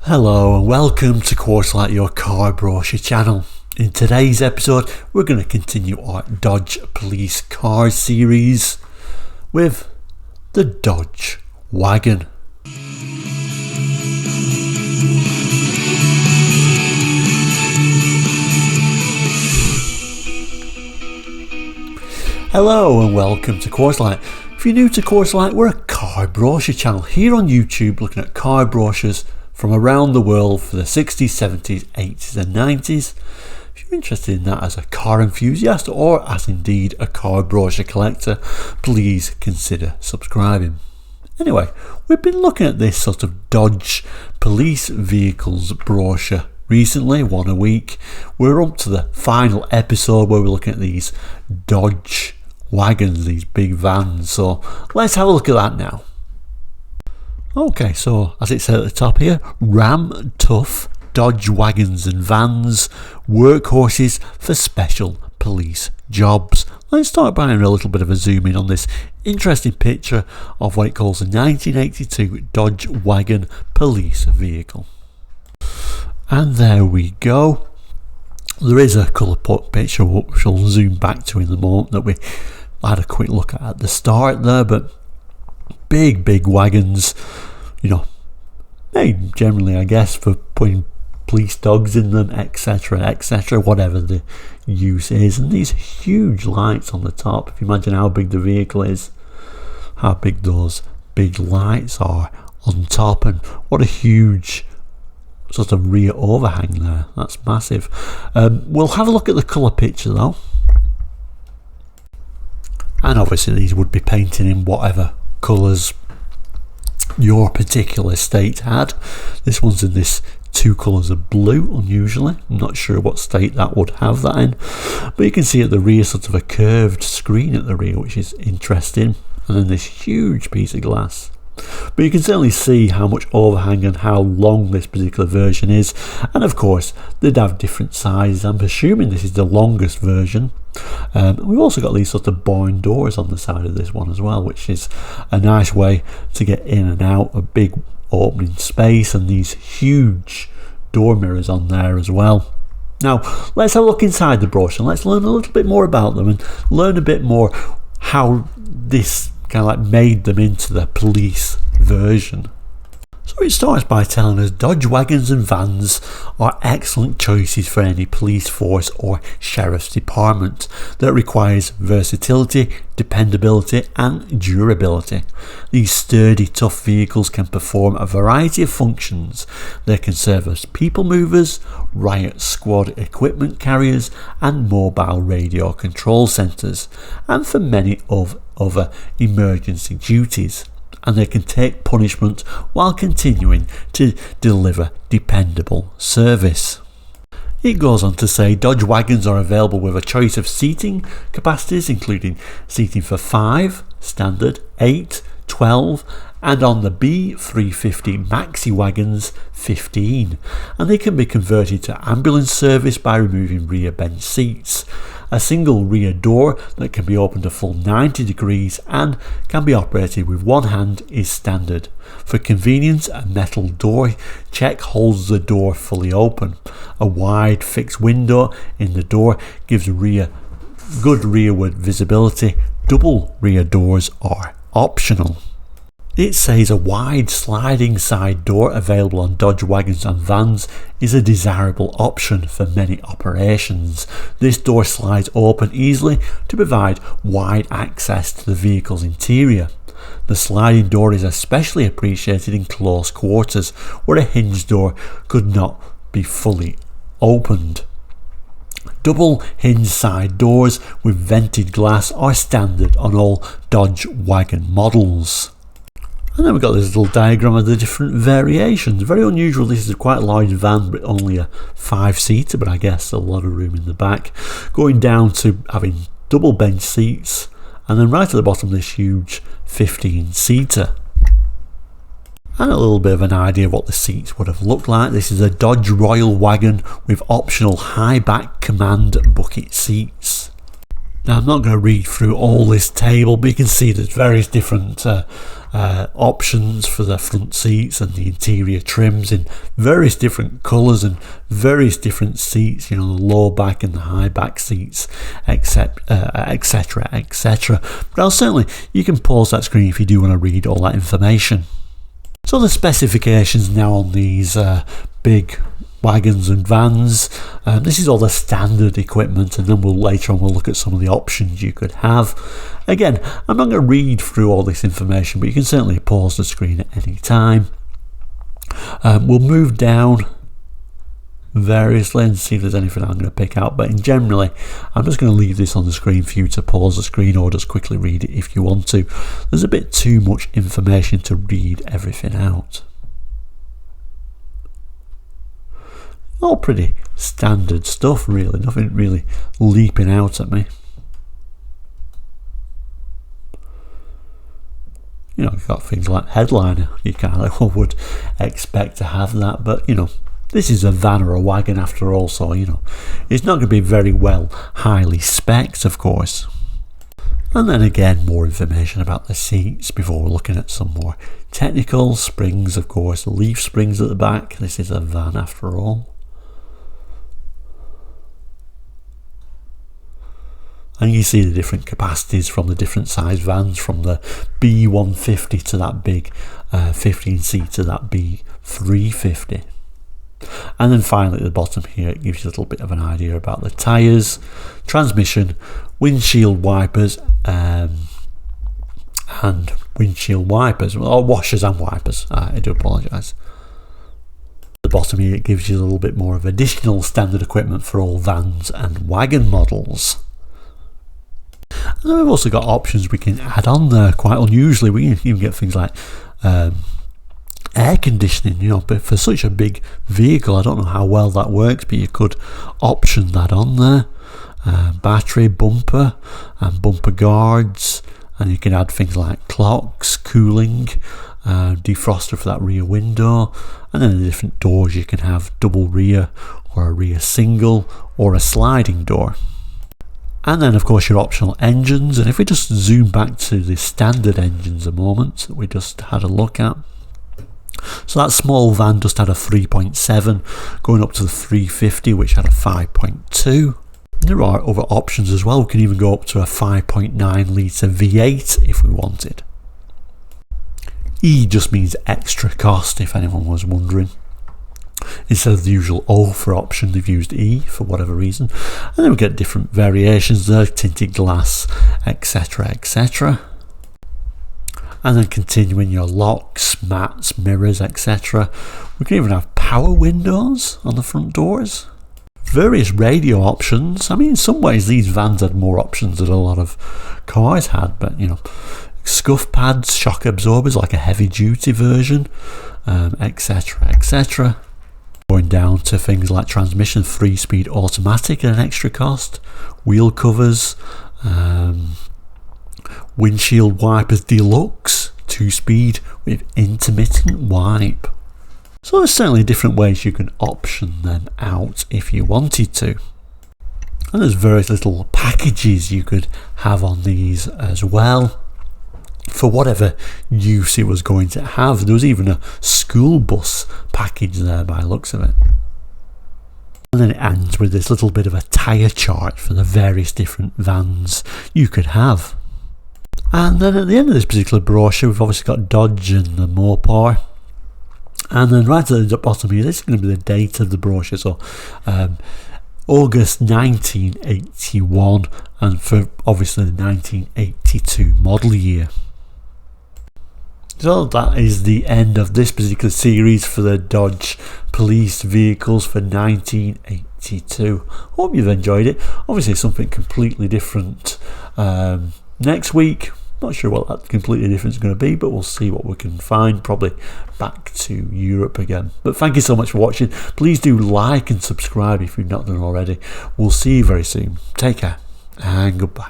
Hello and welcome to Course Like Your Car Brochure channel. In today's episode we're going to continue our Dodge Police Cars series with the Dodge Wagon. Hello and welcome to Course Light. If you're new to Course Light, we're a car brochure channel here on YouTube looking at car brochures from around the world for the 60s, 70s, 80s and 90s. If you're interested in that as a car enthusiast or as indeed a car brochure collector, please consider subscribing. Anyway, we've been looking at this sort of Dodge police vehicles brochure recently, one a week. We're up to the final episode where we're looking at these Dodge wagons, these big vans. So let's have a look at that now. Okay, so as it said at the top here, Ram Tough Dodge wagons and vans, workhorses for special police jobs. Let's start by a little bit of a zoom in on this interesting picture of what it calls a 1982 Dodge Wagon police vehicle. And there we go. There is a colour picture which we'll zoom back to in the moment that we had a quick look at the start there, but big wagons, you know, made generally I guess for putting police dogs in them, etc, whatever the use is. And these huge lights on the top, if you imagine how big the vehicle is, how big those big lights are on top, and what a huge sort of rear overhang there. That's massive. We'll have a look at the colour picture though, and obviously these would be painted in whatever colours your particular state had. This one's in this two colours of blue, unusually. I'm not sure what state that would have that in, but you can see at the rear sort of a curved screen at the rear, which is interesting, and then this huge piece of glass. But you can certainly see how much overhang and how long this particular version is, and of course they'd have different sizes. I'm assuming this is the longest version. We've also got these sort of barn doors on the side of this one as well, which is a nice way to get in and out, a big opening space, and these huge door mirrors on there as well. Now let's have a look inside the brochure and let's learn a little bit more about them and learn a bit more how this kind of like made them into the police version. So it starts by telling us Dodge wagons and vans are excellent choices for any police force or sheriff's department that requires versatility, dependability and durability. These sturdy, tough vehicles can perform a variety of functions. They can serve as people movers, riot squad equipment carriers and mobile radio control centres, and for many of other emergency duties. And they can take punishment while continuing to deliver dependable service. It goes on to say Dodge wagons are available with a choice of seating capacities, including seating for 5, standard, 8, 12 and on the B350 maxi wagons 15, and they can be converted to ambulance service by removing rear bench seats. A single rear door that can be opened a full 90 degrees and can be operated with one hand is standard. For convenience, a metal door check holds the door fully open. A wide fixed window in the door gives good rearward visibility. Double rear doors are optional. It says a wide sliding side door available on Dodge wagons and vans is a desirable option for many operations. This door slides open easily to provide wide access to the vehicle's interior. The sliding door is especially appreciated in close quarters where a hinge door could not be fully opened. Double hinge side doors with vented glass are standard on all Dodge wagon models. And then we've got this little diagram of the different variations. Very unusual, this is a quite large van but only a 5-seater, but I guess a lot of room in the back. Going down to having double bench seats, and then right at the bottom this huge 15-seater. And a little bit of an idea of what the seats would have looked like. This is a Dodge Royal wagon with optional high back command bucket seats. Now I'm not going to read through all this table, but you can see there's various different options for the front seats and the interior trims in various different colours and various different seats, you know, the low back and the high back seats, etc, etc. But certainly you can pause that screen if you do want to read all that information. So the specifications now on these big wagons and vans. This is all the standard equipment, and then later on we'll look at some of the options you could have. Again, I'm not going to read through all this information, but you can certainly pause the screen at any time. We'll move down variously and see if there's anything I'm going to pick out, but generally I'm just going to leave this on the screen for you to pause the screen or just quickly read it if you want to. There's a bit too much information to read everything out. All pretty standard stuff really, nothing really leaping out at me. You know, you've got things like headliner, you kind of would expect to have that, but you know, this is a van or a wagon after all, so you know, it's not going to be very well highly spec'd, of course. And then again, more information about the seats before we're looking at some more technical springs, of course, leaf springs at the back. This is a van after all. And you see the different capacities from the different size vans, from the B150 to that big 15-seater, that B350. And then finally at the bottom here, it gives you a little bit of an idea about the tyres, transmission, windshield wipers, and windshield wipers, or washers and wipers. I do apologise. At the bottom here, it gives you a little bit more of additional standard equipment for all vans and wagon models. And then we've also got options we can add on there quite unusually. We can even get things like air conditioning, you know, but for such a big vehicle, I don't know how well that works, but you could option that on there. Battery, bumper, and bumper guards, and you can add things like clocks, cooling, defroster for that rear window, and then the different doors you can have, double rear or a rear single or a sliding door. And then of course your optional engines, and if we just zoom back to the standard engines a moment that we just had a look at. So that small van just had a 3.7 going up to the 350 which had a 5.2. There are other options as well. We can even go up to a 5.9 litre V8 if we wanted. E just means extra cost, if anyone was wondering. Instead of the usual O for option, they've used E for whatever reason. And then we get different variations there, tinted glass, etc, etc. And then continuing your locks, mats, mirrors, etc. We can even have power windows on the front doors. Various radio options. I mean, in some ways these vans had more options than a lot of cars had, but you know, scuff pads, shock absorbers like a heavy duty version, etc, etc. Going down to things like transmission, 3-speed automatic at an extra cost, wheel covers, windshield wipers deluxe, 2-speed with intermittent wipe. So there's certainly different ways you can option them out if you wanted to. And there's various little packages you could have on these as well, for whatever use it was going to have. There was even a school bus package there by the looks of it. And then it ends with this little bit of a tyre chart for the various different vans you could have. And then at the end of this particular brochure, we've obviously got Dodge and the Mopar. And then right at the bottom here, this is going to be the date of the brochure. So August 1981, and for obviously the 1982 model year. So that is the end of this particular series for the Dodge police vehicles for 1982. Hope you've enjoyed it. Obviously something completely different next week. Not sure what that completely different is going to be, but we'll see what we can find. Probably back to Europe again. But thank you so much for watching. Please do like and subscribe if you've not done already. We'll see you very soon. Take care and goodbye.